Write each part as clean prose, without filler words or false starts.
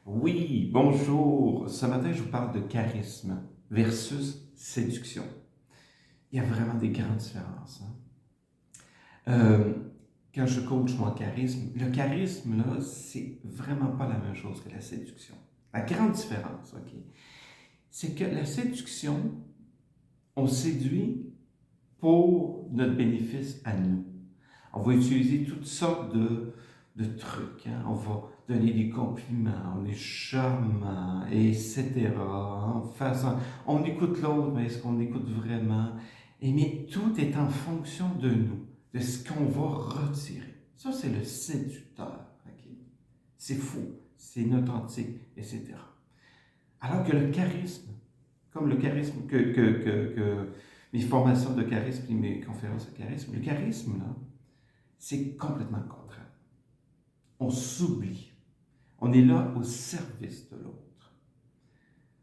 Oui, bonjour. Ce matin, je vous parle de charisme versus séduction. Il y a vraiment des grandes différences, hein. Euh, Quand je coach mon charisme, le charisme, là, c'est vraiment pas la même chose que la séduction. La grande différence, OK, c'est que la séduction, on séduit pour notre bénéfice à nous. On va utiliser toutes sortes de trucs, hein. On va donner des compliments, on est charmant, etc. On écoute l'autre, mais est-ce qu'on écoute vraiment? Mais tout est en fonction de nous, de ce qu'on va retirer. Ça, c'est le séducteur. OK? C'est fou, c'est inauthentique, etc. Alors que le charisme, comme le charisme que mes formations de charisme et mes conférences de charisme, le charisme, là, c'est complètement le contraire. On s'oublie. On est là au service de l'autre.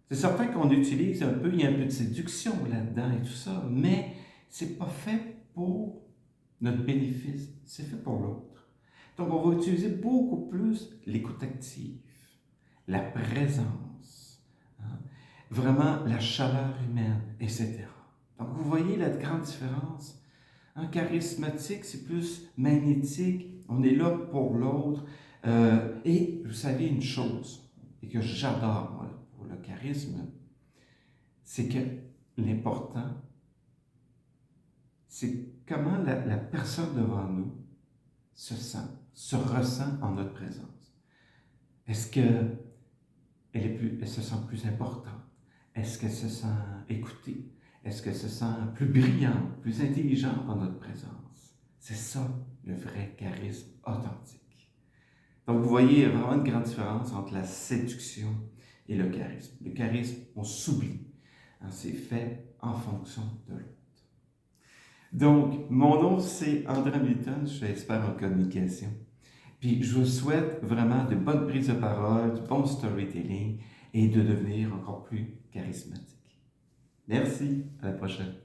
C'est certain qu'on utilise un peu, il y a un peu de séduction là-dedans et tout ça, mais c'est pas fait pour notre bénéfice, c'est fait pour l'autre. Donc on va utiliser beaucoup plus l'écoute active, la présence, hein, vraiment la chaleur humaine, etc. Donc vous voyez la grande différence. Un charismatique, c'est plus magnétique. On est là pour l'autre. Et vous savez une chose, et que j'adore, moi, pour le charisme, c'est que l'important, c'est comment la personne devant nous se sent, se ressent en notre présence. Est-ce qu'elle elle se sent plus importante? Est-ce qu'elle se sent écoutée? Est-ce qu'elle se sent plus brillante, plus intelligente dans notre présence? C'est ça, le vrai charisme authentique. Donc, vous voyez, il y a vraiment une grande différence entre la séduction et le charisme. Le charisme, on s'oublie. Hein, c'est fait en fonction de l'autre. Donc, mon nom, c'est André Hamilton, je suis expert en communication. Puis, je vous souhaite vraiment de bonnes prises de parole, du bon storytelling et de devenir encore plus charismatique. Merci, à la prochaine.